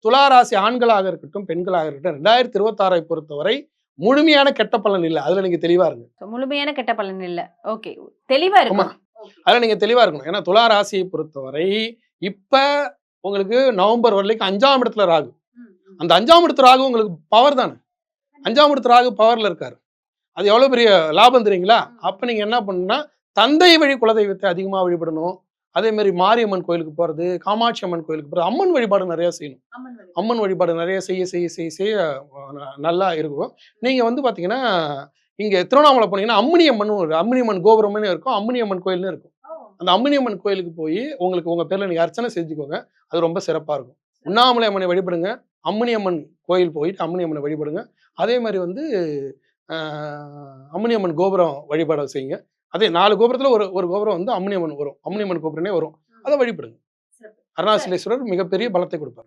துலா ராசி ஆண்களாக இருக்கட்டும் பெண்களாக இருக்கட்டும் 2026 பொறுத்தவரை முழுமையான கெட்ட பலன் இல்லை. அதுல நீங்க தெளிவா இருங்க. முழுமையான கெட்ட பலன் இல்ல. ஓகே. தெளிவா ஆமா, இருக்கும். அதுல நீங்க தெளிவா இருக்கணும். ஏன்னா துலா ராசியை பொறுத்தவரை இப்ப உங்களுக்கு நவம்பர் வரலைக்கு 5ஆம் இடத்துல ராகு. அந்த 5ஆம் இடத்து ராகு உங்களுக்கு பவர் தானே. 5ஆம் இடத்து ராகு பவர்ல இருக்காரு. அது எவ்வளவு பெரிய லாபம் தெரியுங்களா? அப்ப நீங்க என்ன பண்ணணும்னா தந்தை வழி குலதெய்வத்தை அதிகமா வழிபடணும். அதே மாதிரி மாரியம்மன் கோயிலுக்கு போறது, காமாட்சி அம்மன் கோயிலுக்கு போறது, அம்மன் வழிபாடு நிறைய செய்யணும். அம்மன் வழிபாடு நிறைய செய்ய நல்லா இருக்கும். நீங்க வந்து பாத்தீங்கன்னா இங்க திருவண்ணாமலை போனீங்கன்னா அம்மினியம்மன் கோபுரம்னு இருக்கும், அம்மினியம்மன் கோயில்னு இருக்கும். அந்த அம்மினியம்மன் கோயிலுக்கு போய் உங்களுக்கு உங்க பேர்ல நீங்க அர்ச்சனை செஞ்சுக்கோங்க. அது ரொம்ப சிறப்பா இருக்கும். உண்ணாமலை அம்மனை வழிபடுங்க. அம்மினியம்மன் கோயில் போயிட்டு அம்மினியம்மனை வழிபடுங்க. அதே மாதிரி வந்து அம்மினியம்மன் கோபுரம் வழிபாடு செய்யுங்க. அதே 4 கோபுரத்துல ஒரு கோபுரம் வந்து அம்மினியம்மன் வரும். அம்மினியம்மன் கோபுரமே வரும். அதை வழிபடுங்க. அருணாச்சலேஸ்வரர் மிகப்பெரிய பலத்தை கொடுப்பார்.